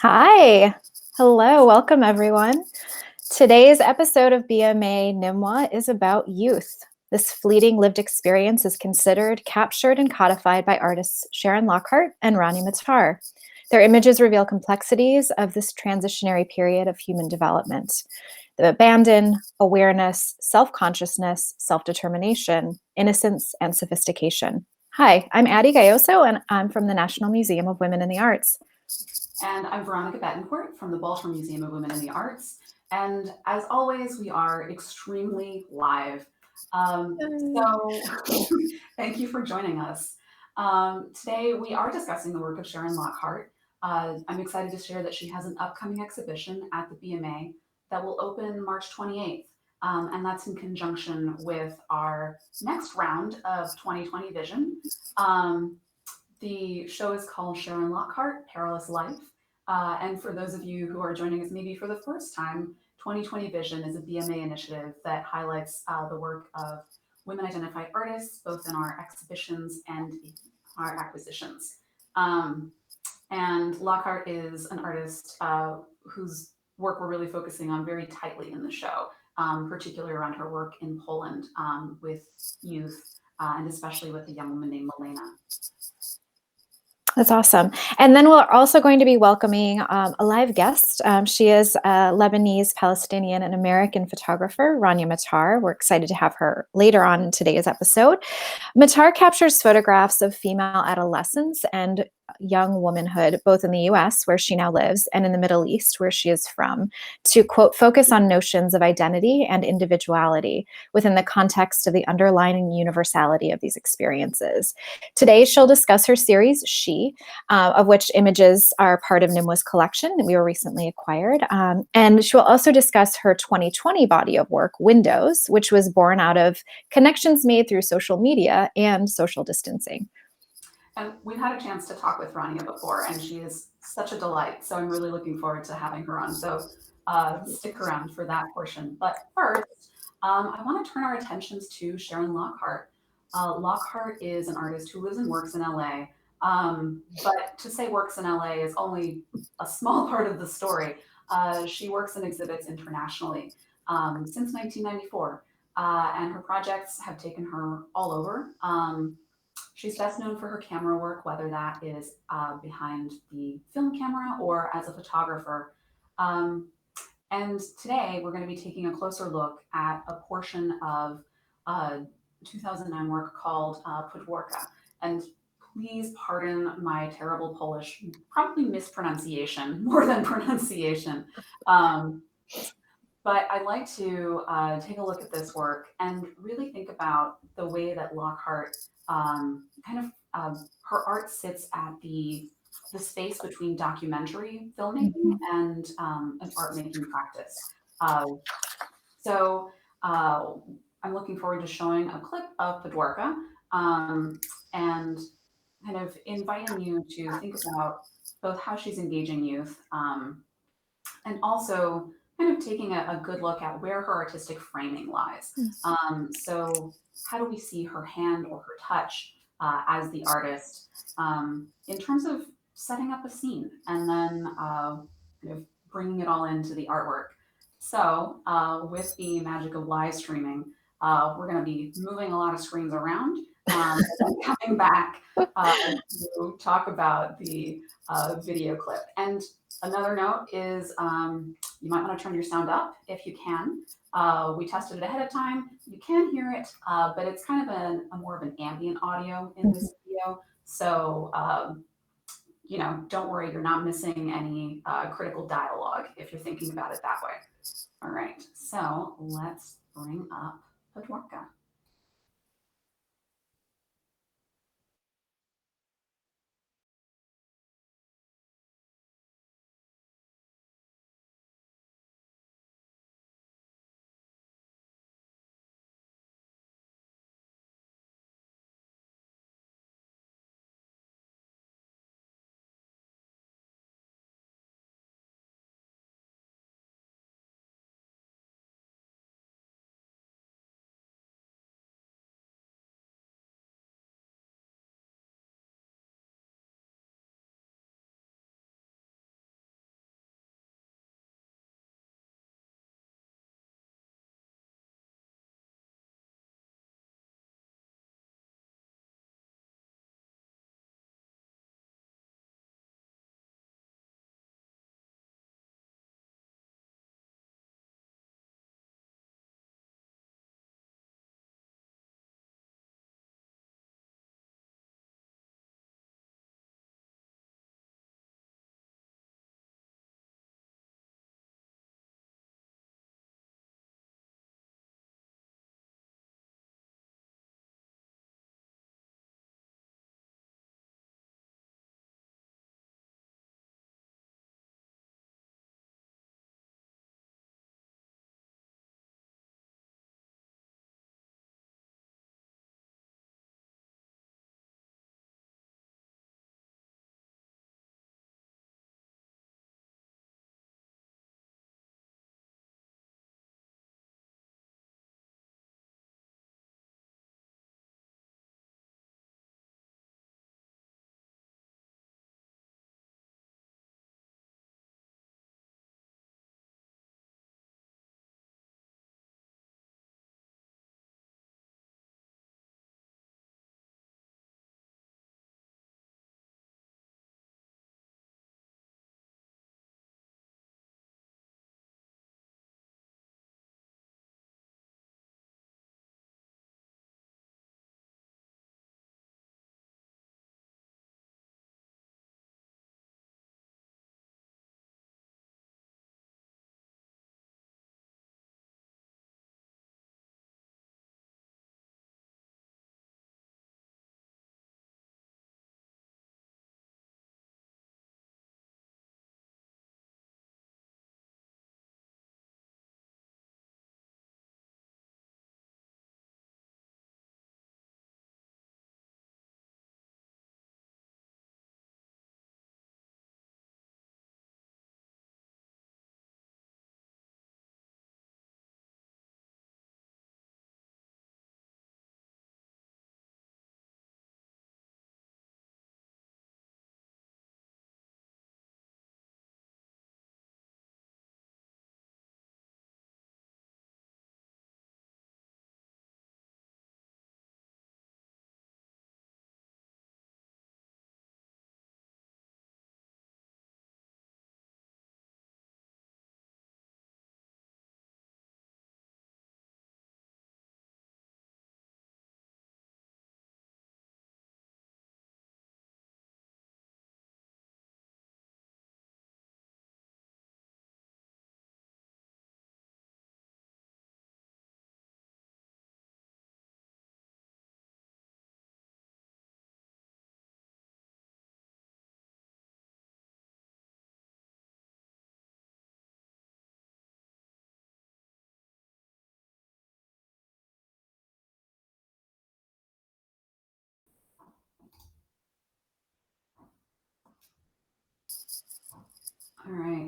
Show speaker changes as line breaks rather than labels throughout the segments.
Hi. Hello. Welcome, everyone. Today's episode of BMA NMWA is about youth. This fleeting lived experience is considered, captured, and codified by artists Sharon Lockhart and Ronnie Matar. Their images reveal complexities of this transitionary period of human development. The abandon, awareness, self-consciousness, self-determination, innocence, and sophistication. Hi, I'm Addie Gayoso, and I'm from the National Museum of Women in the Arts.
And I'm Veronica Betancourt from the Baltimore Museum of Women in the Arts. And as always, we are extremely live. So thank you for joining us. Today, we are discussing the work of Sharon Lockhart. I'm excited to share that she has an upcoming exhibition at the BMA that will open March 28th. And that's in conjunction with our next round of 2020 Vision. The show is called Sharon Lockhart, Perilous Life. And for those of you who are joining us maybe for the first time, 2020 Vision is a BMA initiative that highlights the work of women identified artists, both in our exhibitions and our acquisitions. And Lockhart is an artist whose work we're really focusing on very tightly in the show, particularly around her work in Poland with youth, and especially with a young woman named Milena.
That's awesome. And then we're also going to be welcoming a live guest. She is a Lebanese, Palestinian, and American photographer, Rania Matar. We're excited to have her later on in today's episode. Matar captures photographs of female adolescence and young womanhood, both in the US, where she now lives, and in the Middle East, where she is from, to, quote, focus on notions of identity and individuality within the context of the underlying universality of these experiences. Today, she'll discuss her series, She, of which images are part of NMWA's collection that we were recently acquired. And she will also discuss her 2020 body of work, Windows, which was born out of connections made through social media and social distancing.
And we've had a chance to talk with Rania before, and she is such a delight. So I'm really looking forward to having her on. So stick around for that portion. But first, I want to turn our attentions to Sharon Lockhart. Lockhart is an artist who lives and works in LA. But to say works in LA is only a small part of the story. She works and exhibits internationally since 1994. And her projects have taken her all over. She's best known for her camera work, whether that is behind the film camera or as a photographer. Um, and today we're going to be taking a closer look at a portion of 2009 work called Podwórka. And please pardon my terrible Polish, probably mispronunciation more than pronunciation. But I'd like to take a look at this work and really think about the way that Lockhart her art sits at the space between documentary filmmaking and an art making practice. Uh, so I'm looking forward to showing a clip of Podwórka and kind of inviting you to think about both how she's engaging youth and also kind of taking a good look at where her artistic framing lies. So, how do we see her hand or her touch as the artist in terms of setting up a scene and then kind of bringing it all into the artwork? So, with the magic of live streaming, we're going to be moving a lot of screens around and then coming back to talk about the video clip. And another note is you might want to turn your sound up if you can. We tested it ahead of time. You can hear it, but it's kind of a more of an ambient audio in this video. So, don't worry, you're not missing any critical dialogue if you're thinking about it that way. All right, so let's bring up Podwórka.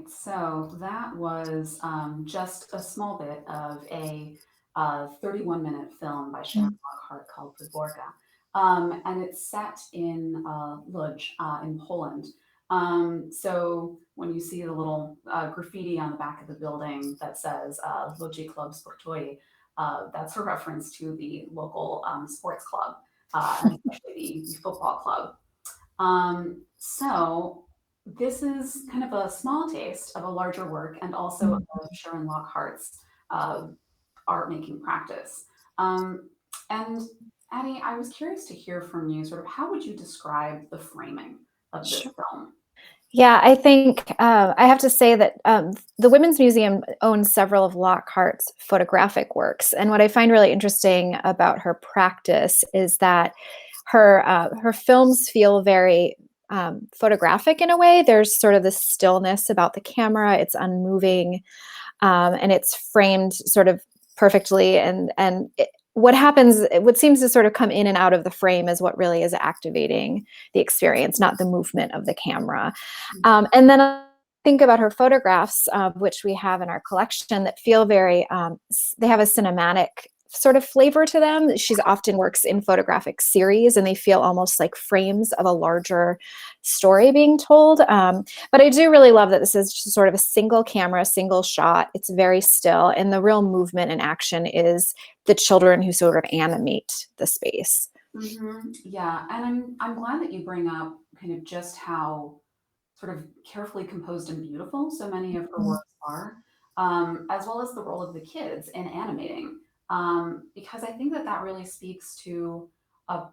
so that was just a small bit of a 31-minute film by Sharon
Mm.
Lockhart called Podborka. And it's set in Lodz in Poland. So when you see the little graffiti on the back of the building that says Lodzi Club Sportowy, that's a reference to the local sports club, and especially the football club. So this is kind of a small taste of a larger work and also
Mm.
of Sharon Lockhart's uh, art making practice. And Addie, I was curious to hear from you, sort of how would you describe the framing of this
Sure.
film?
Yeah, I think I have to say that the Women's Museum owns several of Lockhart's photographic works, and what I find really interesting about her practice is that her films feel very photographic in a way. There's sort of this stillness about the camera; it's unmoving, and it's framed sort of perfectly. What happens, what seems to sort of come in and out of the frame is what really is activating the experience, not the movement of the camera. And then I think about her photographs, which we have in our collection, that feel very, they have a cinematic sort of flavor to them. She often works in photographic series and they feel almost like frames of a larger story being told. But I do really love that this is just sort of a single camera, single shot. It's very still, and the real movement and action is the children who sort of animate the space.
Yeah, and I'm glad that you bring up kind of just how sort of carefully composed and beautiful so many of her
Mhm.
works are, as well as the role of the kids in animating, because I think that that really speaks to a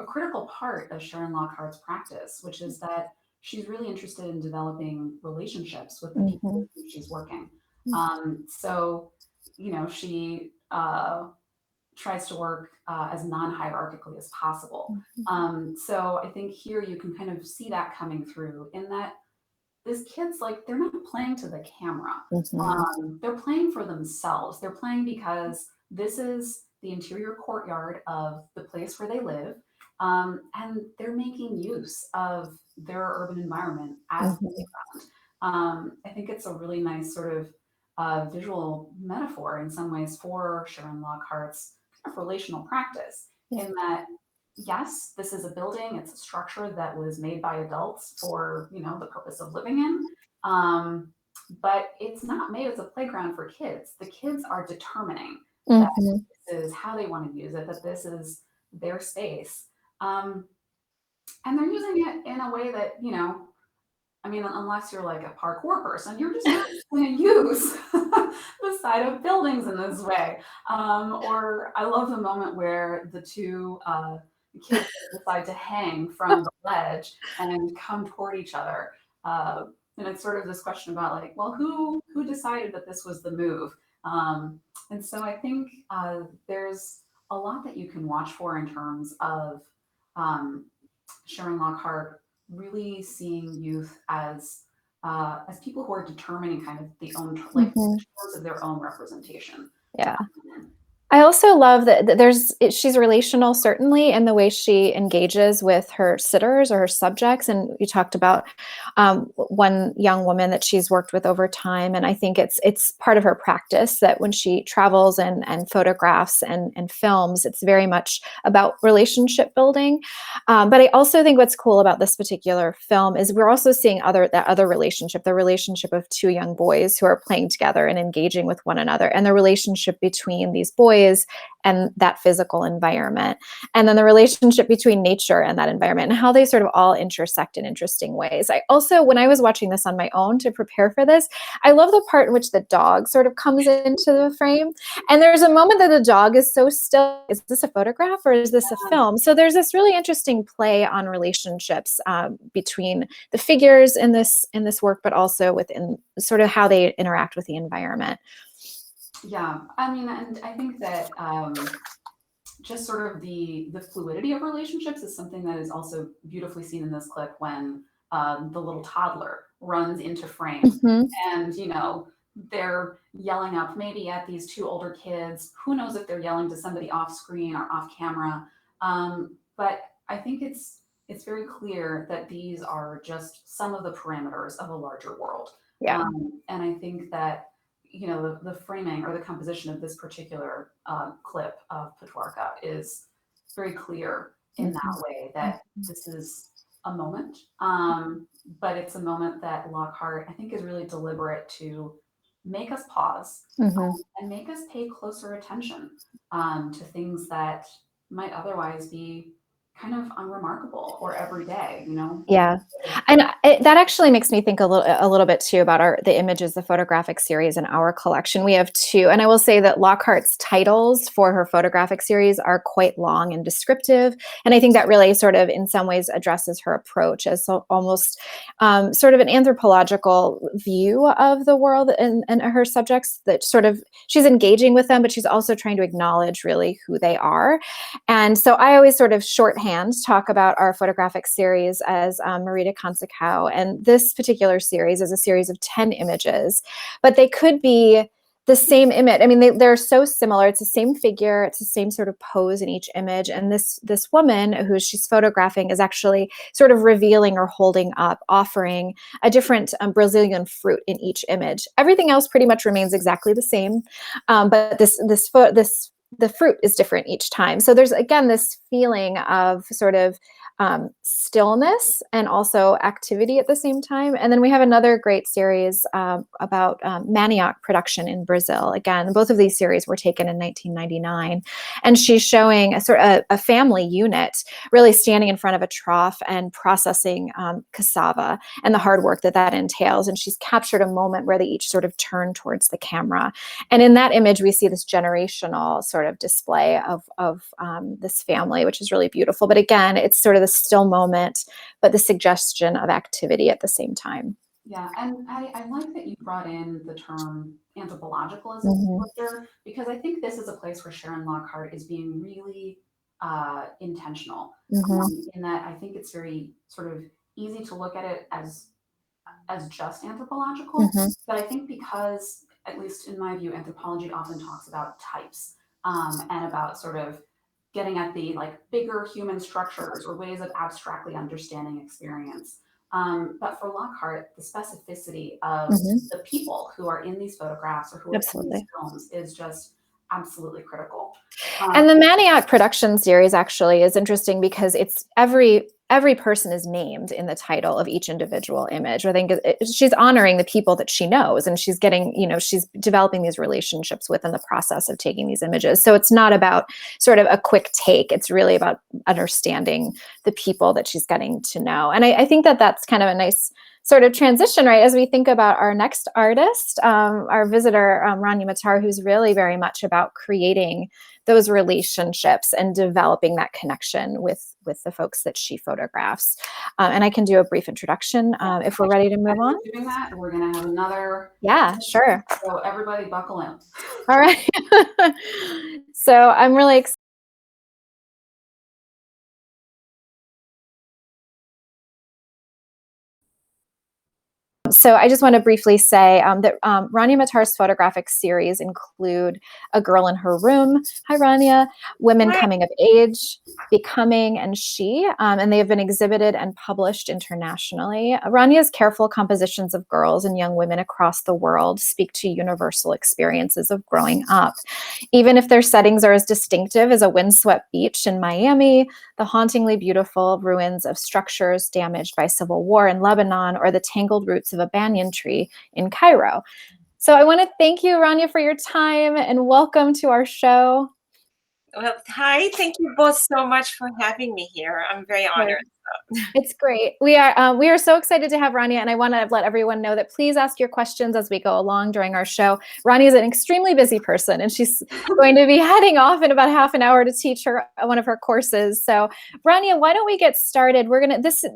critical part of Sharon Lockhart's practice, which is that she's really interested in developing relationships with the people
Mhm.
with whom she's working. So, she tries to work as non-hierarchically as possible.
Mhm.
So I think here you can kind of see that coming through in that these kids, like, they're not playing to the camera.
Mhm.
They're playing for themselves. They're playing because this is the interior courtyard of the place where they live. And they're making use of their urban environment as a
Mhm.
playground. I think it's a really nice sort of visual metaphor in some ways for Sharon Lockhart's kind of relational practice,
Yeah.
in that yes, this is a building, it's a structure that was made by adults for, the purpose of living in. Um, but it's not made as a playground for kids. The kids are determining that
Mhm.
this is how they want to use it, that this is their space. Um, and they're using it in a way that, I mean, unless you're like a parkour person, you're just not going to use the side of buildings in this way. Or I love the moment where the two kids decide to hang from the ledge and come toward each other. Uh, and it's sort of this question about like, well, who decided that this was the move? And so I think there's a lot that you can watch for in terms of um, Sharon Lockhart really seeing youth as people who are determining kind of the own like
Mhm.
terms of their own representation.
Yeah. I also love that she's relational, certainly, in the way she engages with her sitters or her subjects. And you talked about one young woman that she's worked with over time, and I think it's part of her practice that when she travels and photographs and films, it's very much about relationship building. But I also think what's cool about this particular film is we're also seeing that other relationship, the relationship of two young boys who are playing together and engaging with one another, and the relationship between these boys and that physical environment, and then the relationship between nature and that environment, and how they sort of all intersect in interesting ways. I also, when I was watching this on my own to prepare for this, I love the part in which the dog sort of comes into the frame, and there's a moment that the dog is so still. Is this a photograph or is this a film? So there's this really interesting play on relationships between the figures in this work, but also within sort of how they interact with the environment.
Yeah, I mean, and I think that just sort of the fluidity of relationships is something that is also beautifully seen in this clip when the little toddler runs into frame,
Mm-hmm.
and they're yelling up maybe at these two older kids. Who knows if they're yelling to somebody off screen or off camera? But I think it's very clear that these are just some of the parameters of a larger world.
Yeah.
And I think that, you know, the framing or the composition of this particular clip of Patwarka is very clear in
Mhm.
that way, that this is a moment, but it's a moment that Lockhart, I think, is really deliberate to make us pause,
Mhm.
and make us pay closer attention to things that might otherwise be kind of unremarkable or everyday, you know?
Yeah, and that actually makes me think a little bit too about the images, the photographic series in our collection. We have two, and I will say that Lockhart's titles for her photographic series are quite long and descriptive, and I think that really sort of, in some ways, addresses her approach as almost sort of an anthropological view of the world and her subjects. That sort of she's engaging with them, but she's also trying to acknowledge really who they are. And so I always sort of shorthand talk about our photographic series as Marita Consacao. And this particular series is a series of 10 images, but they could be the same image. I mean, they're so similar. It's the same figure. It's the same sort of pose in each image. And this woman who she's photographing is actually sort of revealing or holding up, offering a different Brazilian fruit in each image. Everything else pretty much remains exactly the same, but the fruit is different each time. So there's, again, this feeling of sort of stillness and also activity at the same time. And then we have another great series about manioc production in Brazil. Again, both of these series were taken in 1999. And she's showing a family unit really standing in front of a trough and processing cassava and the hard work that that entails. And she's captured a moment where they each sort of turn towards the camera. And in that image, we see this generational sort of display of this family, which is really beautiful. But again, it's sort of the still moment, but the suggestion of activity at the same time.
Yeah, and I like that you brought in the term anthropologicalism
Mm-hmm.
because I think this is a place where Sharon Lockhart is being really intentional,
Mm-hmm.
in that I think it's very sort of easy to look at it as just anthropological,
Mm-hmm.
but I think because, at least in my view, anthropology often talks about types, and about sort of getting at the like bigger human structures or ways of abstractly understanding experience. But for Lockhart, the specificity of
Mm-hmm.
the people who are in these photographs or who are in these
Absolutely.
films is just absolutely critical.
And the Manioc production series actually is interesting because it's every person is named in the title of each individual image. I think she's honoring the people that she knows, and she's getting, she's developing these relationships within the process of taking these images. So it's not about sort of a quick take. It's really about understanding the people that she's getting to know. And I think that that's kind of a nice sort of transition, right, as we think about our next artist, our visitor, Rania Matar, who's really very much about creating those relationships and developing that connection with the folks that she photographs. And I can do a brief introduction if we're ready to move on.
We're doing that, and we're going to have another.
Yeah, sure.
So everybody, buckle in.
All right. So I'm really excited. So I just want to briefly say that Rania Matar's photographic series include A Girl in Her Room, hi Rania, Women
Hi.
Coming of Age, Becoming, and She, and they have been exhibited and published internationally. Rania's careful compositions of girls and young women across the world speak to universal experiences of growing up. Even if their settings are as distinctive as a windswept beach in Miami, the hauntingly beautiful ruins of structures damaged by civil war in Lebanon, or the tangled roots of a banyan tree in Cairo. So I want to thank you, Rania, for your time and welcome to our show.
Well, hi. Thank you both so much for having me here. I'm very honored.
It's great. We are so excited to have Rania, and I want to let everyone know that please ask your questions as we go along during our show. Rania is an extremely busy person, and she's going to be heading off in about half an hour to teach her one of her courses. So, Rania, why don't we get started?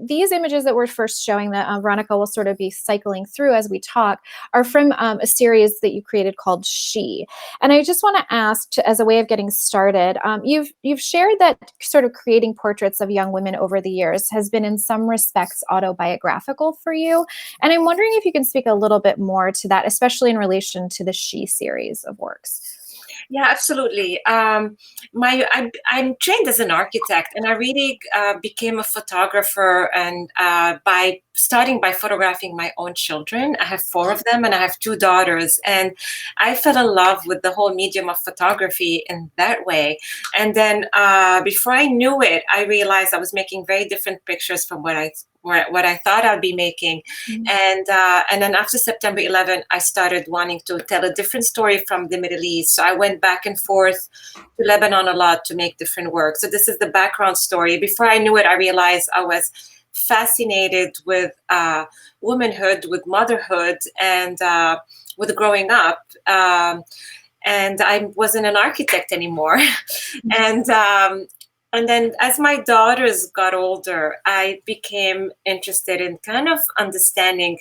These images that we're first showing that Veronica will sort of be cycling through as we talk are from a series that you created called She. And I just want to ask, as a way of getting started, you've shared that sort of creating portraits of young women over the years has been in some respects autobiographical for you. And I'm wondering if you can speak a little bit more to that, especially in relation to the She series of works.
Yeah, absolutely. I'm trained as an architect, and I really became a photographer, and by starting by photographing my own children. I have 4 of them, and I have 2 daughters, and I fell in love with the whole medium of photography in that way. And then before I knew it, I realized I was making very different pictures from what I thought I'd be making. And then after September 11, I started wanting to tell a different story from the Middle East. So I went back and forth to Lebanon a lot to make different work. So this is the background story. Before I knew it, I realized I was fascinated with womanhood, with motherhood, and with growing up. And I wasn't an architect anymore. And then as my daughters got older, I became interested in kind of understanding,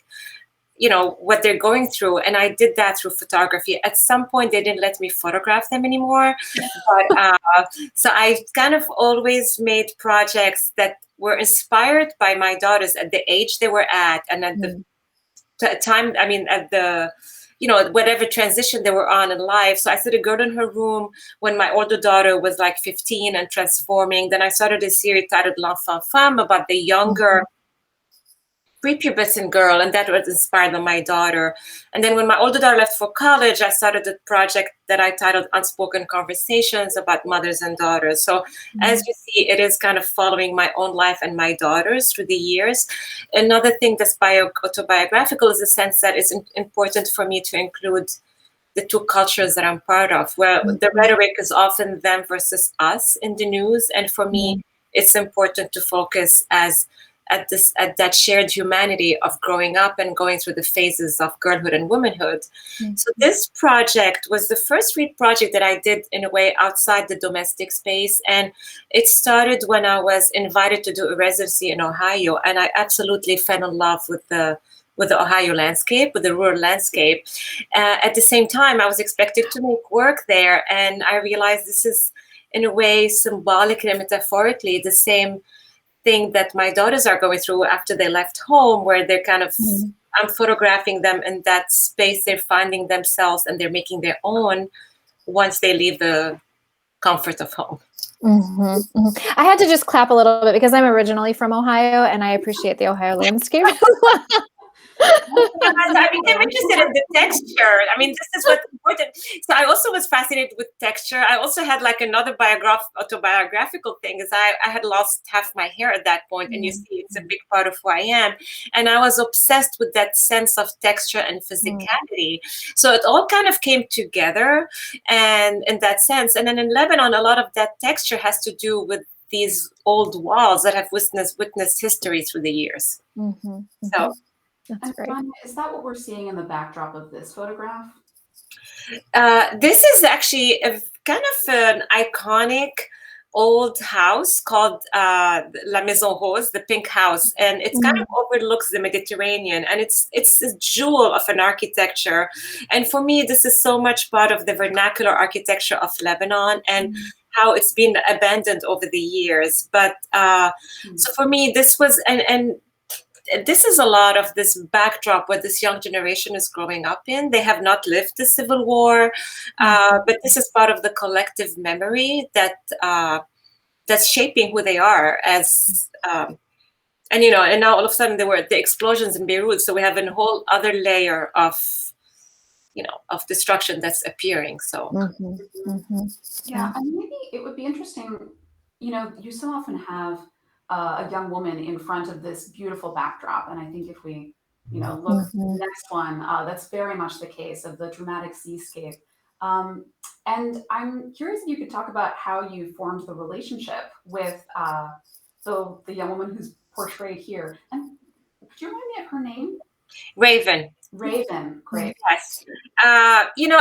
what they're going through. And I did that through photography. At some point, they didn't let me photograph them anymore. But so I kind of always made projects that were inspired by my daughters at the age they were at, and at the time, at the whatever transition they were on in life. So I started Girl in Her Room when my older daughter was like 15 and transforming. Then I started a series titled L'Enfant Femme about the younger prepubescent girl, and that was inspired by my daughter. And then when my older daughter left for college, I started a project that I titled Unspoken Conversations about mothers and daughters. So as you see, it is kind of following my own life and my daughter's through the years. Another thing that's autobiographical is the sense that it's important for me to include the 2 cultures that I'm part of, where the rhetoric is often them versus us in the news. And for me, it's important to focus at that shared humanity of growing up and going through the phases of girlhood and womanhood. So this project was the first real project that I did in a way outside the domestic space. And it started when I was invited to do a residency in Ohio. And I absolutely fell in love with the Ohio landscape, with the rural landscape. At the same time, I was expected to make work there. And I realized this is, in a way, symbolically and metaphorically, the same thing that my daughters are going through after they left home, where they're kind of, I'm photographing them in that space they're finding themselves, and they're making their own once they leave the comfort of home.
I had to just clap a little bit because I'm originally from Ohio, and I appreciate the Ohio landscape.
I became interested in the texture. This is what's important. So I also was fascinated with texture. I also had like another autobiographical thing, is I had lost half my hair at that point, and you see it's a big part of who I am. And I was obsessed with that sense of texture and physicality. So it all kind of came together, and in that sense. And then in Lebanon, a lot of that texture has to do with these old walls that have witnessed history through the years. So.
That's great. Rania, is that what we're seeing in the backdrop of this photograph?
This is actually a kind of an iconic old house called La Maison Rose, the pink house, and it's kind of overlooks the Mediterranean, and it's a jewel of an architecture. And for me, this is so much part of the vernacular architecture of Lebanon, and how it's been abandoned over the years. But so for me, this was and this is a lot of this backdrop where this young generation is growing up in. They have not lived the Civil War, but this is part of the collective memory that's shaping who they are as. And now all of a sudden there were the explosions in Beirut, so we have a whole other layer of destruction that's appearing. So
yeah, and maybe it would be interesting. You so often have a young woman in front of this beautiful backdrop. And I think if we, look at the next one, that's very much the case of the dramatic seascape. And I'm curious if you could talk about how you formed the relationship with the young woman who's portrayed here. And could you remind me of her name?
Raven.
Raven, great.
Yes.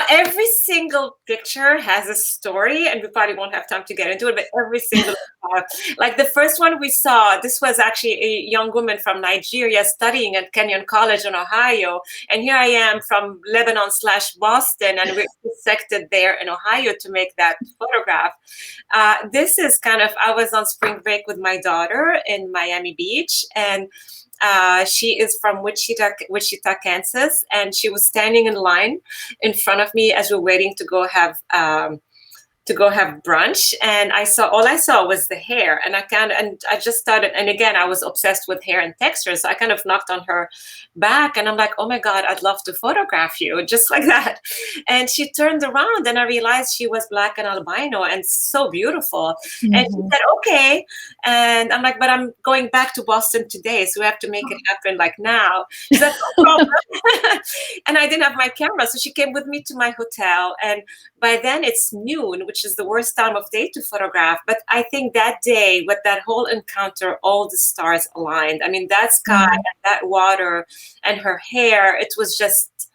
Every single picture has a story, and we probably won't have time to get into it, but every single like the first one we saw, this was actually a young woman from Nigeria studying at Kenyon College in Ohio. And here I am from Lebanon/Boston, and we're intersected there in Ohio to make that photograph. This is I was on spring break with my daughter in Miami Beach, and she is from Wichita, Kansas, and she was standing in line in front of me as we're waiting to go have brunch, and all I saw was the hair, and I just started, and again I was obsessed with hair and texture, so I kind of knocked on her back, and I'm like, oh my God, I'd love to photograph you, just like that. And she turned around, and I realized she was Black and albino and so beautiful. And she said, okay. And I'm like, but I'm going back to Boston today, so we have to make it happen like now. She's like, no problem. And I didn't have my camera, so she came with me to my hotel, and by then it's noon, which is the worst time of day to photograph. But I think that day, with that whole encounter, all the stars aligned. I mean, that sky and that water and her hair, it was just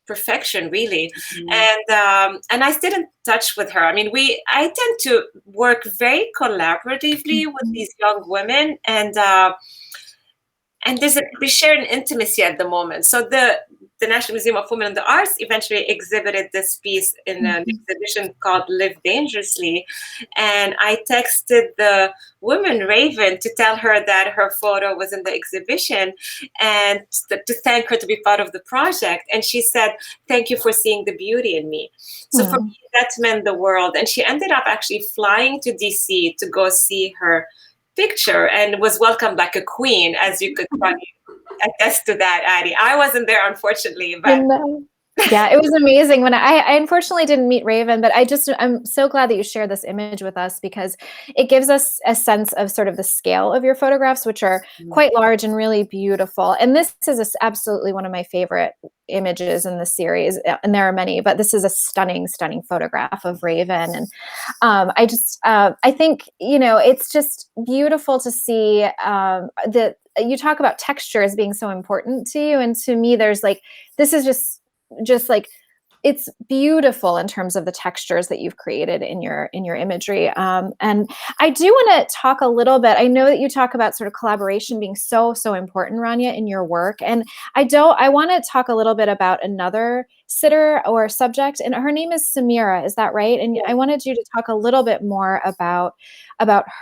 perfection, really. And I stayed in touch with her. I mean, I tend to work very collaboratively with these young women, and we share an intimacy at the moment. So the National Museum of Women and the Arts eventually exhibited this piece in an exhibition called Live Dangerously. And I texted the woman, Raven, to tell her that her photo was in the exhibition and to thank her to be part of the project. And she said, thank you for seeing the beauty in me. So for me, that meant the world. And she ended up actually flying to DC to go see her picture and was welcomed like a queen, as you could probably attest to that, Addie. I wasn't there, unfortunately, but
yeah, it was amazing. When I unfortunately didn't meet Raven, but I'm so glad that you shared this image with us, because it gives us a sense of sort of the scale of your photographs, which are quite large and really beautiful. And this is absolutely one of my favorite images in the series, and there are many, but this is a stunning photograph of Raven. And I think, it's just beautiful to see that you talk about texture as being so important to you. And to me, there's like, this is just like, it's beautiful in terms of the textures that you've created in your imagery. And I do want to talk a little bit. I know that you talk about sort of collaboration being so important, Rania, in your work. And I want to talk a little bit about another sitter or subject, and her name is Samira. Is that right? And I wanted you to talk a little bit more about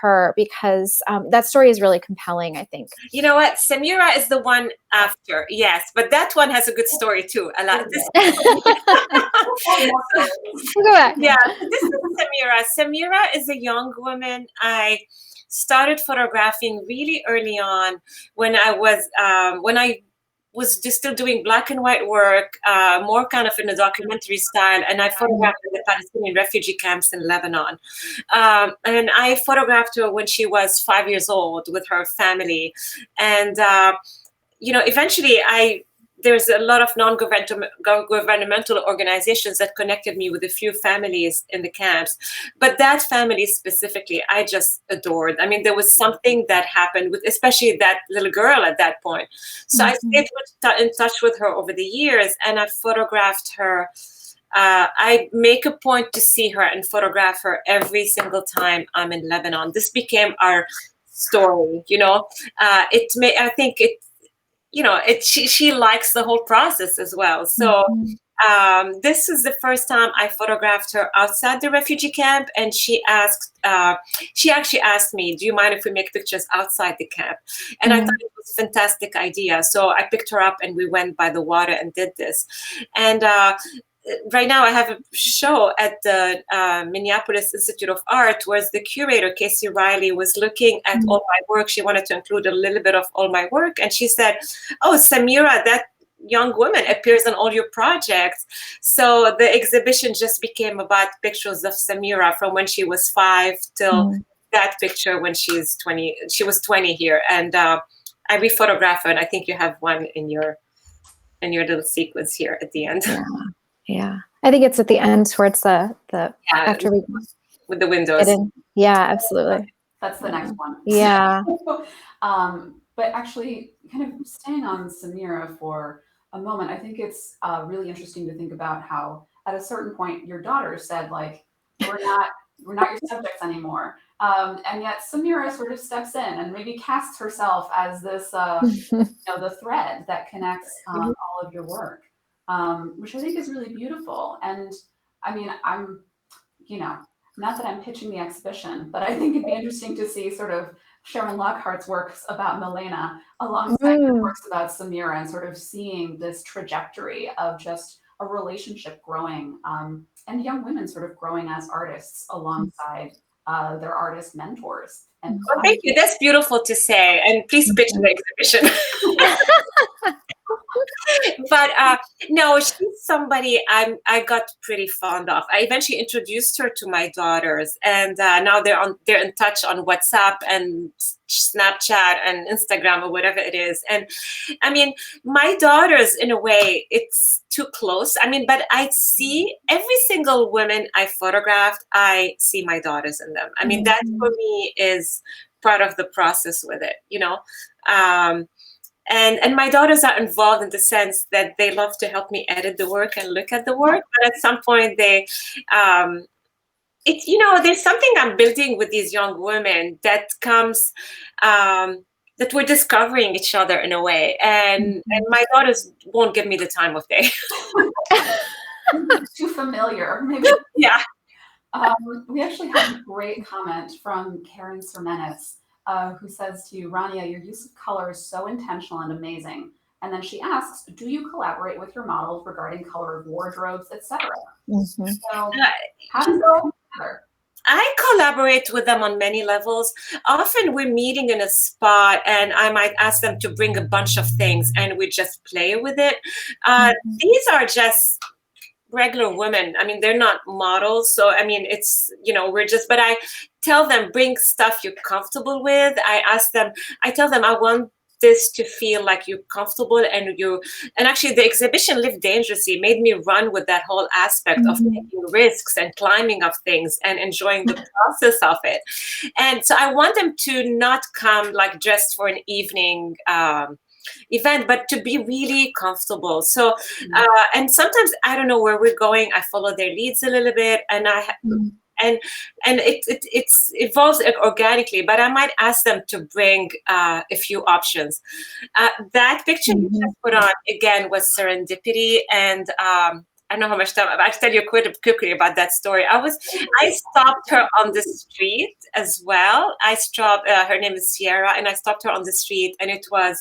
her, because that story is really compelling, I think.
You know what? Samira is the one after, yes, but that one has a good story too. A lot. Yeah, this is Samira. Samira is a young woman. I started photographing really early on when I was just still doing black and white work, more kind of in a documentary style. And I photographed the Palestinian refugee camps in Lebanon. And I photographed her when she was 5 years old with her family. And, eventually there's a lot of non-governmental organizations that connected me with a few families in the camps. But that family specifically, I just adored. I mean, there was something that happened with, especially that little girl at that point. So I stayed in touch with her over the years, and I photographed her. I make a point to see her and photograph her every single time I'm in Lebanon. This became our story, she likes the whole process as well. So this is the first time I photographed her outside the refugee camp, and she actually asked me, do you mind if we make pictures outside the camp? And I thought it was a fantastic idea. So I picked her up and we went by the water and did this. And right now I have a show at the Minneapolis Institute of Art, where the curator, Casey Riley, was looking at all my work. She wanted to include a little bit of all my work. And she said, oh, Samira, that young woman appears on all your projects. So the exhibition just became about pictures of Samira from when she was 5 till that picture when she's 20. She was 20 here. And I re-photograph her, and I think you have one in your little sequence here at the end.
Yeah, I think it's at the end towards the after we
with the windows.
Yeah, absolutely.
That's the next one.
Yeah.
But actually, kind of staying on Samira for a moment, I think it's really interesting to think about how at a certain point your daughter said, like, we're not your subjects anymore. And yet Samira sort of steps in and maybe casts herself as this, the thread that connects all of your work. Which I think is really beautiful. And I mean, I'm, not that I'm pitching the exhibition, but I think it'd be interesting to see sort of Sharon Lockhart's works about Milena alongside your works about Samira, and sort of seeing this trajectory of just a relationship growing, and young women sort of growing as artists alongside their artist mentors. And
Well, thank you. That's beautiful to say. And please pitch the exhibition. But no, she's somebody I got pretty fond of. I eventually introduced her to my daughters, and now they're in touch on WhatsApp and Snapchat and Instagram or whatever it is. And I mean, my daughters, in a way, it's too close. I mean, but I see every single woman I photographed, I see my daughters in them. I mean, that for me is part of the process with it, you know. And my daughters are involved in the sense that they love to help me edit the work and look at the work. But at some point they, it's, you know, there's something I'm building with these young women that comes, that we're discovering each other in a way. And my daughters won't give me the time of day.
Too familiar, maybe.
Yeah.
We actually have a great comment from Karen Sermenis, who says to you, Rania, your use of color is so intentional and amazing. And then she asks, do you collaborate with your models regarding color of wardrobes, etc.? So how does it all come together?
I collaborate with them on many levels. Often we're meeting in a spot and I might ask them to bring a bunch of things and we just play with it. These are just regular women. I mean, they're not models. So, I mean, it's, you know, but I tell them, bring stuff you're comfortable with. I tell them, I want this to feel like you're comfortable and actually the exhibition Live Dangerously made me run with that whole aspect of taking risks and climbing up things and enjoying the process of it. And so I want them to not come like dressed for an evening event, but to be really comfortable. So, and sometimes I don't know where we're going. I follow their leads a little bit, and it evolves organically. But I might ask them to bring a few options. That picture you just put on again was serendipity, and I don't know how much time. I'll tell you quickly about that story. I stopped her on the street as well. Her name is Sierra, and I stopped her on the street, and it was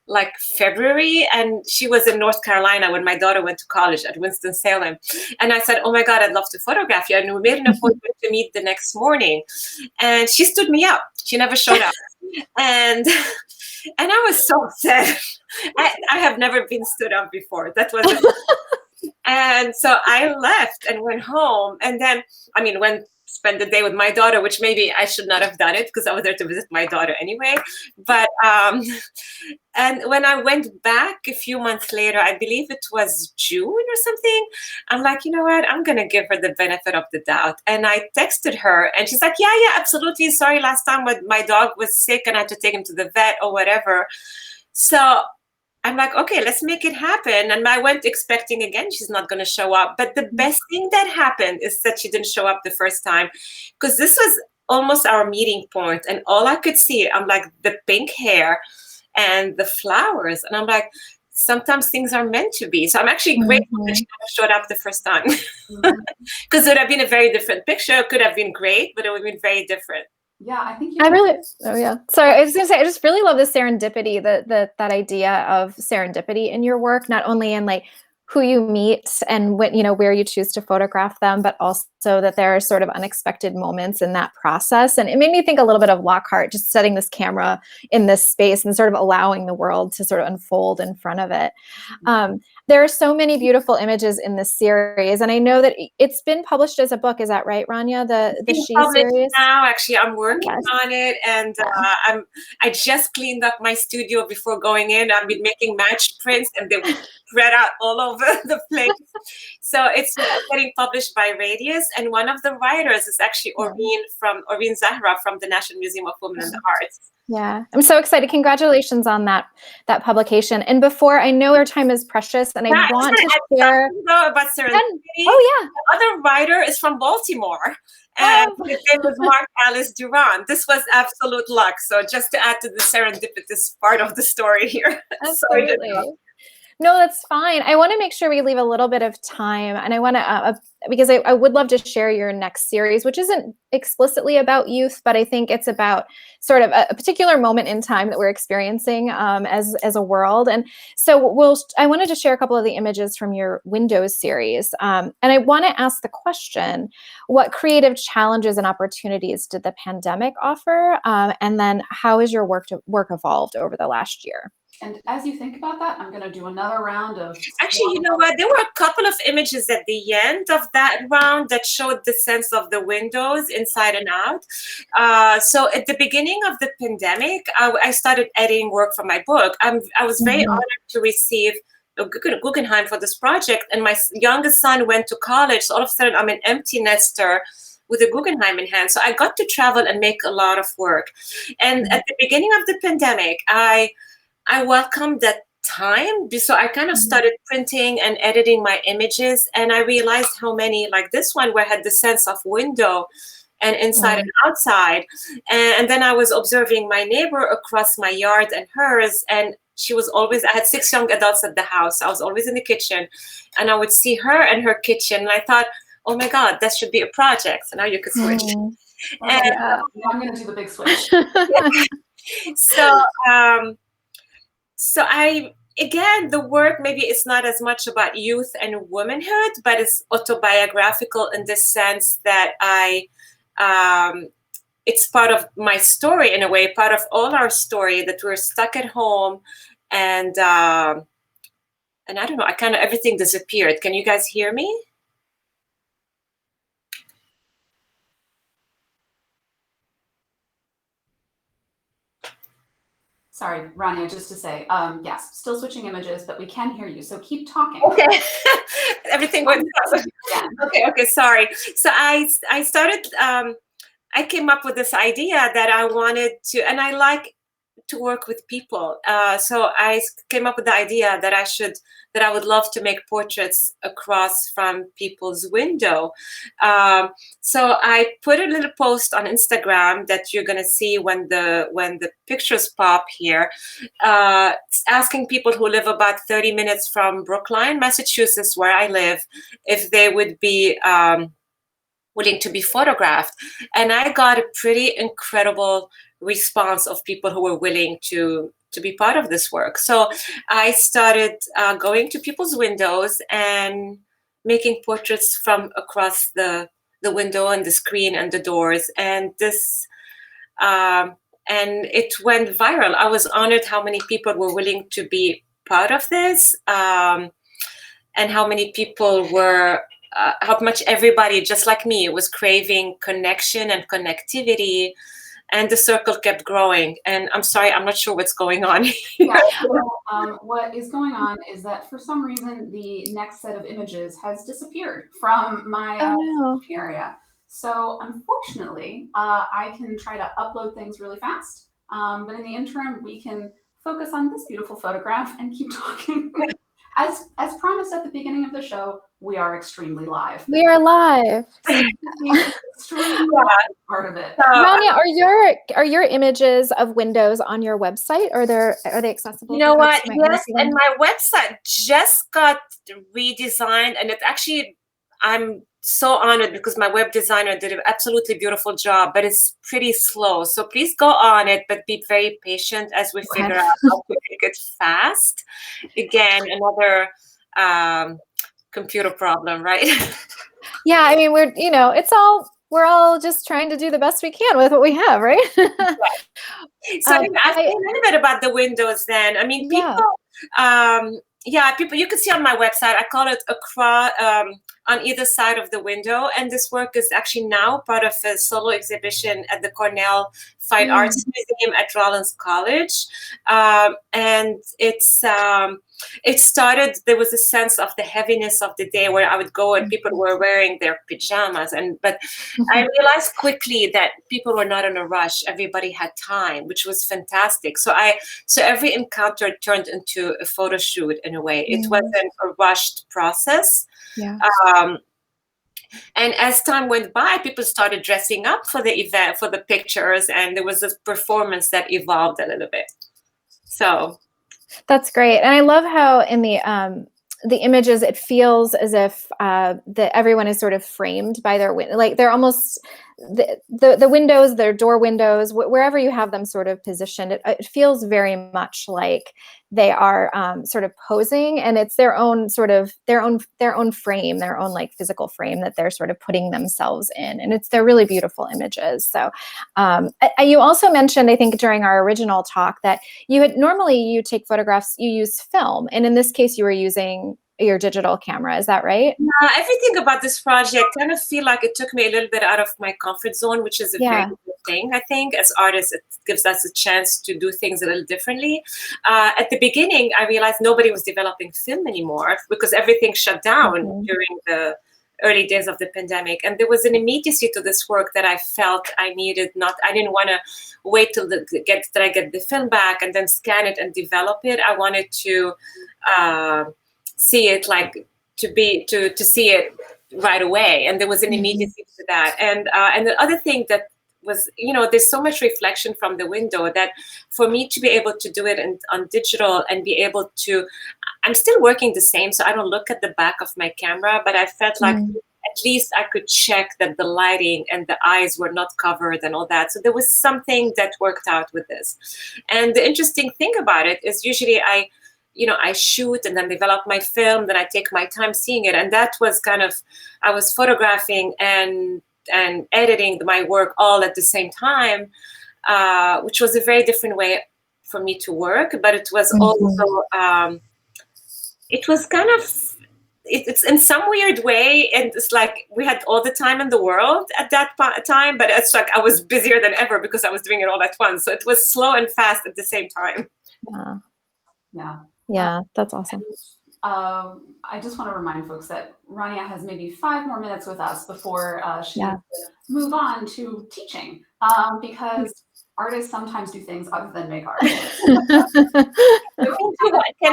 like February, and she was in North Carolina when my daughter went to college at Winston-Salem. And I said, oh my God, I'd love to photograph you. And we made an appointment to meet the next morning. And she stood me up. She never showed up. And I was so upset. I have never been stood up before. That was And so I left and went home. And then, I mean, spend the day with my daughter, which maybe I should not have done it because I was there to visit my daughter anyway. But, and when I went back a few months later, I believe it was June or something, I'm like, you know what, I'm going to give her the benefit of the doubt. And I texted her and she's like, yeah, absolutely. Sorry, last time when my dog was sick and I had to take him to the vet or whatever. So I'm like, okay, let's make it happen. And I went expecting again, she's not going to show up. But the best thing that happened is that she didn't show up the first time because this was almost our meeting point. And all I could see, I'm like, the pink hair and the flowers. And I'm like, sometimes things are meant to be. So I'm actually grateful that she never showed up the first time because it would have been a very different picture. It could have been great, but it would have been very different.
Yeah, I think
Sorry, I was going to say, I just really love the serendipity, that idea of serendipity in your work, not only in like who you meet and when, you know, where you choose to photograph them, but also that there are sort of unexpected moments in that process. And it made me think a little bit of Lockhart, just setting this camera in this space and sort of allowing the world to sort of unfold in front of it. There are so many beautiful images in this series, and I know that it's been published as a book. Is that right, Rania? The She series.
Now, actually, I'm working on it, and I just cleaned up my studio before going in. I've been making match prints, and they were spread out all over the place. So it's getting published by Radius, and one of the writers is actually Oreen Zahra from the National Museum of Women in the Arts.
Yeah, I'm so excited. Congratulations on that publication. And before, I know our time is precious, and I want to share
about serendipity.
Oh yeah,
the other writer is from Baltimore, and his name was Mark Alice Durant. This was absolute luck. So just to add to the serendipitous part of the story here.
Absolutely. No, that's fine. I want to make sure we leave a little bit of time, and I want to, because I would love to share your next series, which isn't explicitly about youth, but I think it's about sort of a particular moment in time that we're experiencing as a world. And so I wanted to share a couple of the images from your Windows series, and I want to ask the question: what creative challenges and opportunities did the pandemic offer, and then how has your work evolved over the last year?
And as you think about that, I'm going to do another round of...
Actually, you know what? There were a couple of images at the end of that round that showed the sense of the windows inside and out. So at the beginning of the pandemic, I started editing work for my book. I was very honored to receive a Guggenheim for this project. And my youngest son went to college. So all of a sudden, I'm an empty nester with a Guggenheim in hand. So I got to travel and make a lot of work. And at the beginning of the pandemic, I welcomed that time. So I kind of started printing and editing my images, and I realized how many, like this one, where I had the sense of window and inside and outside. And then I was observing my neighbor across my yard and hers, and she was always, I had 6 young adults at the house. So I was always in the kitchen, and I would see her and her kitchen, and I thought, oh my God, that should be a project. So now you could switch. And
now I'm going to do the big switch.
So again, the work maybe it's not as much about youth and womanhood, but it's autobiographical in the sense that it's part of my story in a way, part of all our story, that we're stuck at home, and I don't know, everything disappeared. Can you guys hear me?
Sorry, Rania, just to say, yes, still switching images, but we can hear you, so keep talking.
Okay. Everything went Okay, sorry. So I started, I came up with this idea that I wanted to, and I like to work with people. So I came up with the idea that I would love to make portraits across from people's window. So I put a little post on Instagram that you're gonna see when the pictures pop here, asking people who live about 30 minutes from Brookline, Massachusetts, where I live, if they would be willing to be photographed. And I got a pretty incredible response of people who were willing to be part of this work. So I started going to people's windows and making portraits from across the window and the screen and the doors. And this, and it went viral. I was honored how many people were willing to be part of this, and how many people were, how much everybody, just like me, was craving connection and connectivity. And the circle kept growing. And I'm sorry, I'm not sure what's going on.
What is going on is that for some reason, the next set of images has disappeared from my area. So unfortunately, I can try to upload things really fast. But in the interim, we can focus on this beautiful photograph and keep talking. As promised at the beginning of the show, we are extremely live.
We are live.
Extremely live part of it.
Rania, are your images of windows on your website, or are they accessible?
You know what? Yes, and my website just got redesigned, and it actually, I'm so honored because my web designer did an absolutely beautiful job, but it's pretty slow. So please go on it, but be very patient as we figure out how to make it fast. Again, another computer problem, right?
Yeah, I mean, we're all just trying to do the best we can with what we have, right?
So I'll say a little bit about the windows then. I mean, people, people, you can see on my website, I call it on either side of the window. And this work is actually now part of a solo exhibition at the Cornell Fine Arts Museum at Rollins College. And it started, there was a sense of the heaviness of the day where I would go and people were wearing their pajamas. But I realized quickly that people were not in a rush. Everybody had time, which was fantastic. So every encounter turned into a photo shoot in a way. It wasn't a rushed process.
Yeah.
And as time went by, people started dressing up for the event, for the pictures, and there was this performance that evolved a little bit. So
That's great. And I love how in the images, it feels as if that everyone is sort of framed by their like they're almost the windows, their door windows, wherever you have them sort of positioned, it feels very much like they are sort of posing, and it's their own sort of their own frame, their own like physical frame that they're sort of putting themselves in, and they're really beautiful images. So you also mentioned, I think during our original talk, that normally you take photographs, you use film, and in this case you were using your digital camera. Is that right?
Everything about this project kind of feel like it took me a little bit out of my comfort zone, which is a very good thing. I think as artists, it gives us a chance to do things a little differently. At the beginning, I realized nobody was developing film anymore because everything shut down during the early days of the pandemic. And there was an immediacy to this work that I felt I needed. I didn't want to wait till I get the film back and then scan it and develop it. I wanted to see it to see it right away, and there was an immediacy to that. And the other thing that was, there's so much reflection from the window that for me to be able to do it on digital and be able to, I'm still working the same, so I don't look at the back of my camera, but I felt like at least I could check that the lighting and the eyes were not covered and all that. So there was something that worked out with this. And the interesting thing about it is usually I shoot and then develop my film, then I take my time seeing it. And that was kind of, I was photographing and editing my work all at the same time, which was a very different way for me to work. But it was also, it was kind of, it's in some weird way. And it's like we had all the time in the world at that time, but it's like I was busier than ever because I was doing it all at once. So it was slow and fast at the same time.
Yeah, that's awesome.
I just want to remind folks that Rania has maybe 5 more minutes with us before she needs to move on to teaching, because artists sometimes do things other than make art.
Can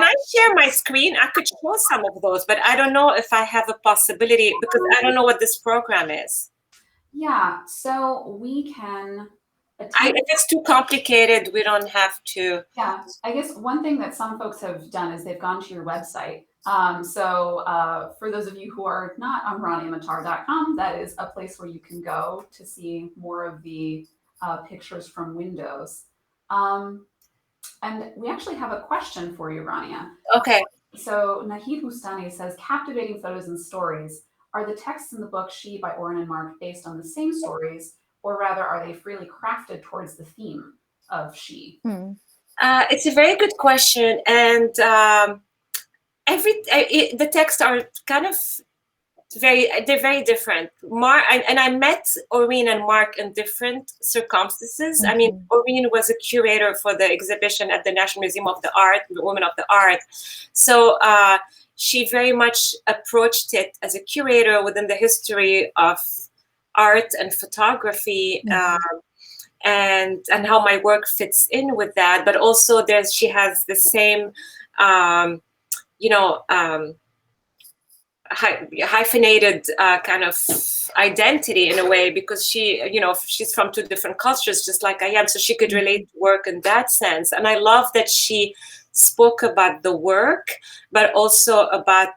I share my screen? I could show some of those, but I don't know if I have a possibility because I don't know what this program is.
Yeah, so we can...
if it's too complicated, we don't have to.
Yeah, I guess one thing that some folks have done is they've gone to your website. So for those of you who are not on RaniaMatar.com, that is a place where you can go to see more of the pictures from windows. And we actually have a question for you, Rania.
Okay.
So Nahid Bustani says, captivating photos and stories. Are the texts in the book She by Oren and Mark based on the same stories, or rather are they freely crafted towards the theme of She?
It's a very good question. And the texts are kind of they're very different. I met Oren and Mark in different circumstances. I mean, Oren was a curator for the exhibition at the National Museum of the Art, the Women of the Art. So she very much approached it as a curator within the history of art and photography, and how my work fits in with that. But also she has the same, hyphenated kind of identity in a way, because she's from 2 different cultures, just like I am. So she could relate to work in that sense. And I love that she spoke about the work, but also about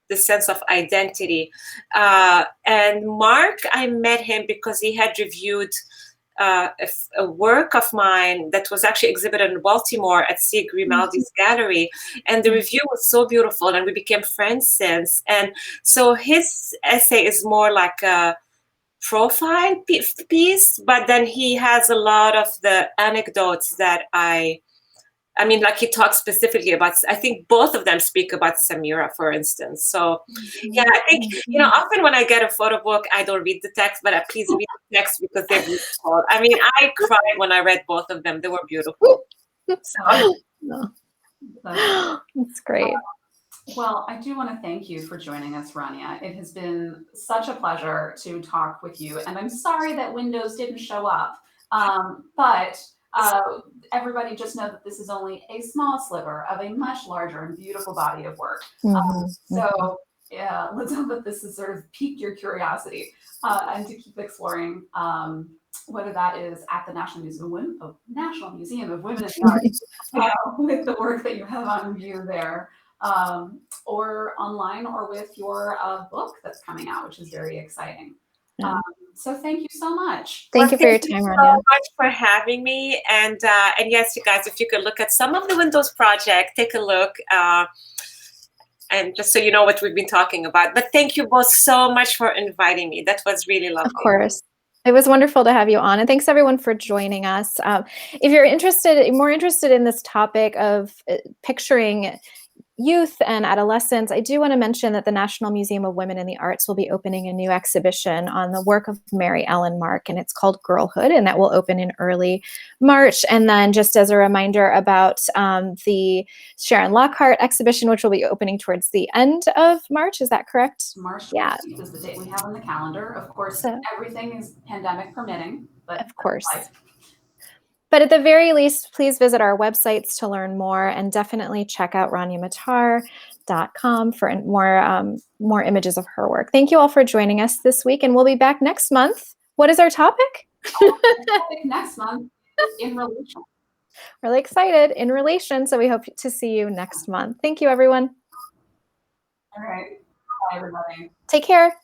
the sense of identity. And Mark, I met him because he had reviewed a work of mine that was actually exhibited in Baltimore at C. Grimaldi's gallery. And the review was so beautiful, and we became friends since. And so his essay is more like a profile piece, but then he has a lot of the anecdotes that I mean, like he talks specifically about, I think both of them speak about Samira, for instance. So yeah, I think, often when I get a photo book, I don't read the text, but please read the text because they're beautiful. I mean, I cried when I read both of them. They were beautiful. So.
That's great.
Well, I do want to thank you for joining us, Rania. It has been such a pleasure to talk with you. And I'm sorry that Windows didn't show up, but everybody just know that this is only a small sliver of a much larger and beautiful body of work. So yeah, let's hope that this has sort of piqued your curiosity and to keep exploring whether that is at the National Museum of Women in the Arts, with the work that you have on view there, or online, or with your book that's coming out, which is very exciting.
Yeah.
So thank you so much.
Thank you for your
Thank
time,
you
Rania.
so much for having me. And yes, you guys, if you could look at some of the Windows project, take a look. And just so you know what we've been talking about. But thank you both so much for inviting me. That was really lovely.
Of course. It was wonderful to have you on, and thanks everyone for joining us. If you're more interested in this topic of picturing youth and adolescence, I do want to mention that the National Museum of Women in the Arts will be opening a new exhibition on the work of Mary Ellen Mark, and it's called Girlhood, and that will open in early March. And then just as a reminder about the Sharon Lockhart exhibition, which will be opening towards the end of March, is that correct?
March
14th
is the date we have on the calendar. Of course, everything is pandemic permitting, but
of course.
life.
But at the very least, please visit our websites to learn more, and definitely check out RaniaMatar.com for more images of her work. Thank you all for joining us this week, and we'll be back next month. What is our topic?
Next month, in relation.
Really excited, in relation, so we hope to see you next month. Thank you, everyone.
All right. Bye, everybody.
Take care.